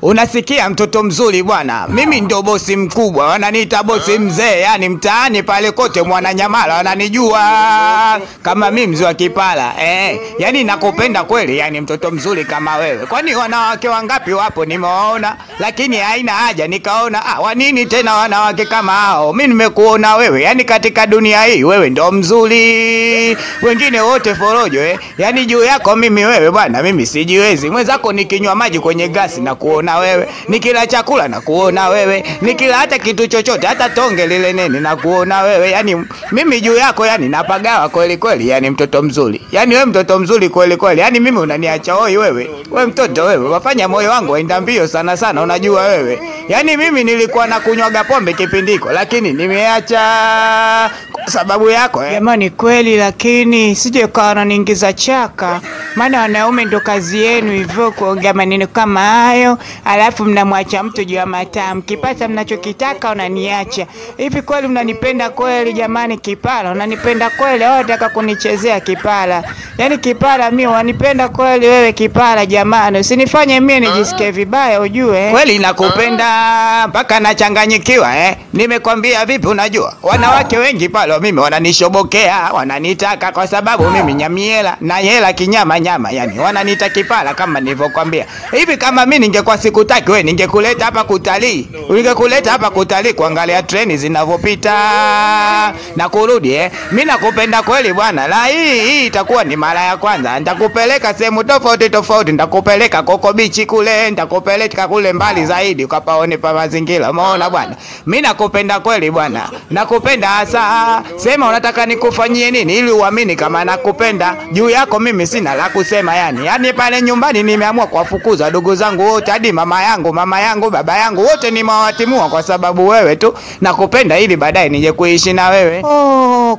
Unasikia mtoto mzuri bwana, mimi ndo bosi mkubwa, wananiita bosi mzee, yani mtaani pale kote Mwananyamala wananijua kama mimi mzee wa Kipala. Yani nakupenda kweli, yani mtoto mzuri kama wewe. Kwani wanawake wangapi wapo nimewaona, lakini haina haja nikaona wanini tena wanawake kama hao. Mimi nimekuona wewe, yani katika dunia hii wewe ndo mzuri, wengine wote forojo yani juu yako mimi wewe bwana, mimi sijiwezi. Mwenzako nikinywa maji kwenye gasi na kuona wewe, nikila chakula na kuona wewe, nikila hata kitu chochote, hata tonge lile nene na kuona wewe. Yani mimi juu yako yani napagawa kweli kweli, yani mtoto mzuri. Yani wewe mtoto mzuri kweli kweli. Yani mimi unaniacha hoi wewe. Wewe mtoto wewe, wafanya moyo wangu waenda mbio sana sana, unajua wewe. Yani mimi nilikuwa na kunywaga pombe kipindiko, lakini nimeacha kwa sababu yako Jamani kweli, lakini sije kwa wananiingiza chaka. Maana wanaume ndo kazi yenu hivyo kuongea maneno kama hayo, alafu mnamwacha mtu juu ya mataa. Mkipata mnachokitaka unaniacha. Hivi kweli mnanipenda kweli jamani? Kipala unanipenda kweli au unataka kunichezea Kipala? Yani Kipala mimi wanipenda kweli wewe Kipala jamani? Usinifanye mimi nijisikie vibaya ujue. Kweli nakupenda mpaka nachanganyikiwa Nimekwambia vipi, unajua wanawake wengi pale mimi wananishobokea, wananitaka kwa sababu mimi nyamiela na hela kinyama nyama, yani wananiita Kipala kama nilivyokuambia. Hivi kama mimi ningekuwa sikutaki wewe, ningekuleta hapa kutalii. Ningekuleta hapa kutalii kuangalia treni zinavyopita na kurudi Mimi nakupenda kweli bwana. La hii itakuwa ni mara ya kwanza. Nitakupeleka sehemu tofauti tofauti, nitakupeleka Koko Beach kule, nitakupeleka kule mbali zaidi ukapaone pa mazingira. Umeona bwana? Mimi nakupenda kweli bwana. Nakupenda hasa. Sema unataka nikufanyie nini ili uamini kama nakupenda. Juu yako mimi sina la kusema yani. Yani pale nyumbani nimeamua kuwafukuza ndugu zangu wote, hadi mama yangu, baba yangu wote nimewatimua kwa sababu wewe tu. Nakupenda ili baadaye nije kuishi na wewe.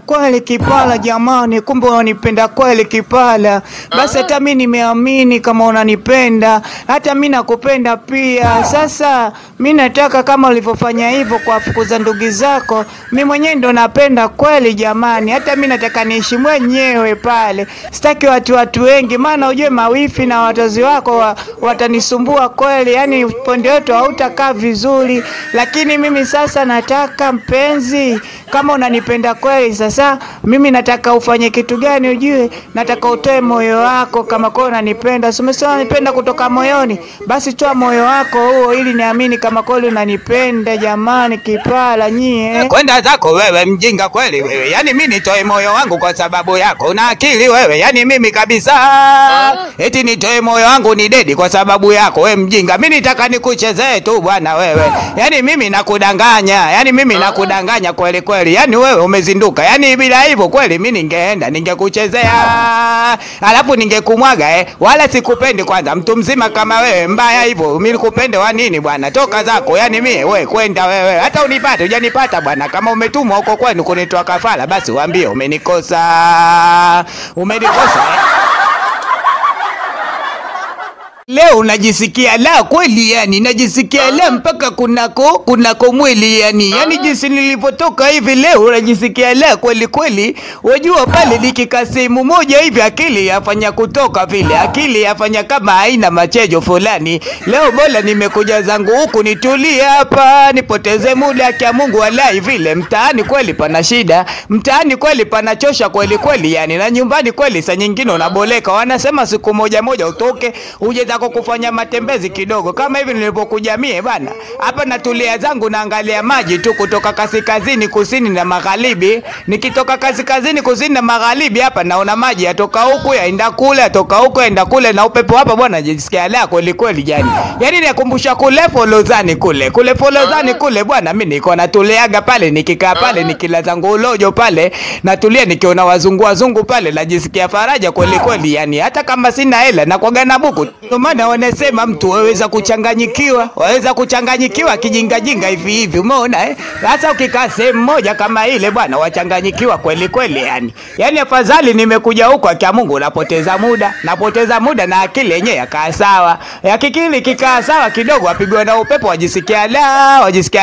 Kweli Kipala jamani, kumbe unanipenda kweli Kipala. Basi hata mimi nimeamini kama unanipenda, hata mimi nakupenda pia. Sasa mimi nataka kama ulivyofanya hivyo kuwafukuza ndugu zako, mimi mwenyewe ndo napenda kweli jamani. Hata mimi nataka niishi mwenyewe pale. Sitaki watu wengi, maana ujue mawifi na wazazi wako watanisumbua kweli. Yani ponde wetu hautakaa vizuri. Lakini mimi sasa nataka mpenzi, kama unanipenda kweli, sasa mimi nataka ufanye kitu gani ujue? Nataka utoe moyo wako kama kwa unanipenda. Umesema unanipenda kutoka moyoni, basi toa moyo wako huo ili niamini kama kweli unanipenda jamani Kipala nyie. Kwenda zako wewe mjinga kweli wewe. Yani mimi nitoe moyo wangu kwa sababu yako? Una akili wewe? Yani mimi kabisa eti nitoe moyo wangu ni dedi kwa sababu yako? Wewe mjinga. Mimi nitaka nikuchezee tu bwana wewe. Yani mimi nakudanganya. Yani mimi nakudanganya kweli kweli. Yani wewe umezinduka. Yani bila hivyo kweli mimi ningeenda ningekuchezea, alafu ningekumwaga wala sikupendi kwanza. Mtu mzima kama wewe mbaya hivyo, mimi nikupende wa nini bwana? Toka zako. Yani mimi wewe kwenda wewe. Hata unipate hujanipata bwana. Kama umetumwa huko kwenu kunitoa kafara, basi waambie umenikosa. Leo unajisikia la kweli yani, najisikia la mpaka kunako mwili yani. Yani jinsi nilipotoka hivi leo unajisikia la kweli kweli. Wajua pale nikikaa sehemu moja hivi akili yafanya kutoka vile. Akili yafanya kama haina machejo fulani. Leo bora nimekuja zangu huku nitulie hapa, nipoteze muda kwa Mungu walai vile. Mtaani kweli pana shida. Mtaani kweli panachosha kweli kweli yani. Na nyumbani kweli saa nyingine unaboleka. Wanasema siku moja utoke uje zako kufanya matembezi kidogo. Kama hivi nilipokuja mie bana, hapa natulia zangu naangalia maji tu kutoka kaskazini, kusini na magharibi. Nikitoka kaskazini, kusini na magharibi hapa naona maji yatoka huku yaenda kule, yatoka huku yaenda kule, na upepo hapa bwana najisikia la kweli kweli yani. Yani nakumbusha kule Folozani kule Folozani kule bwana. Mimi niko natuliaga pale, nikikaa pale nikila zangu ulojo pale, natulia nikiona wazungu pale, najisikia faraja kweli kweli yani. Hata kama sina hela na kwa na buku. Ndio maana wanasema mtu waweza kuchanganyikiwa kijinga hivi umeona Sasa ukikaa sehemu moja kama ile bwana wachanganyikiwa kweli kweli yani. Yani afadhali nimekuja huko kwa Mungu, napoteza muda na akili yenyewe yakaa sawa. Yakikili kikaa sawa kidogo, apigwa na upepo wajisikia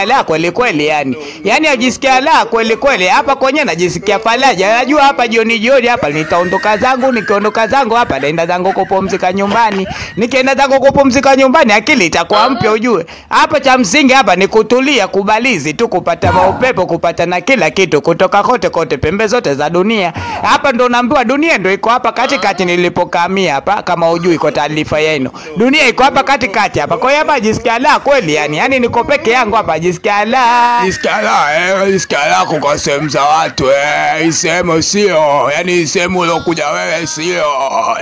la kweli kweli yani. Yani wajisikia la kweli kweli. Hapa kwenye najisikia faraja. Najua hapa jioni hapa nitaondoka zangu, nikiondoka zangu hapa naenda zangu kupumzika nyumbani. nikienda zangu kupumzika nyumbani akili itakuwa mpya ujue. Hapa cha msingi hapa ni kutulia, kubalizi tu, kupata maupepo, kupata na kila kitu kutoka kote pembe zote za dunia. Hapa ndo naambiwa dunia ndo iko hapa katikati nilipokamia hapa, kama ujui kwa taarifa yenu. Dunia iko hapa katikati hapa. Kwa hiyo hapa jisikia la kweli yani niko peke yangu hapa jisikia la. Jisikia la kwa sehemu za watu sehemu sio. Yani sehemu ulokuja wewe sio.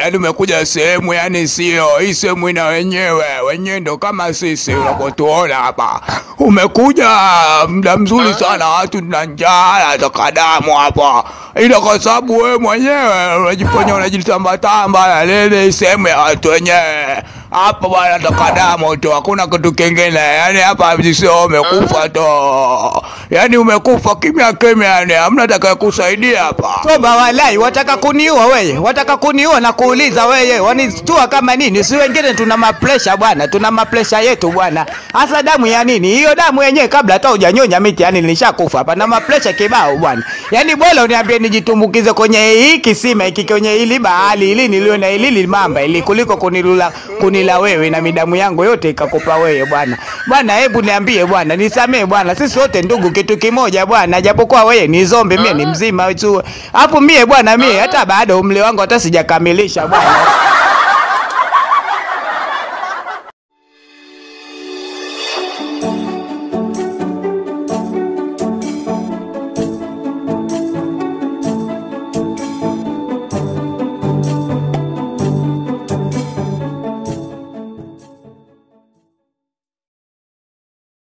Yani umekuja sehemu yani sio. Hii sehemu ina wenyewe ndo kama sisi unapotuona hapa. Umekuja muda mzuri sana, watu tuna njaa za damu hapa. Ila kwa sababu wewe mwenyewe unajiponya unajitamba na lele sehemu ya watu wenyewe. Hapa bwana takadamu tu, hakuna kitu kingine. Yani hapa sio umekufa tu. Yani umekufa kimya yani hamna atakayekusaidia hapa. Toba walai, wataka kuniua wewe. Wataka kuniua na kuuliza wewe. Wanistua kama nini? Si wengine tuna mapresha bwana. Tuna mapresha yetu bwana. Hasa damu ya nini? Hiyo damu yenyewe kabla hata hujanyonya miti yani nilishakufa hapa. Na mapresha kibao bwana. Yani bora uniambie nijitumbukize kwenye hii kisima hiki, kwenye hili bahari hili niliona hili mamba ili kuliko kunila wewe na midamu yangu yote ikakupa wewe bwana. Bwana hebu niambie bwana, nisamee bwana. Sisi wote ndugu kitu kimoja bwana. Japokuwa wewe ni zombi, mimi ni mzima tu. Hapo mie bwana, mie hata bado umri wangu hata sijakamilisha bwana.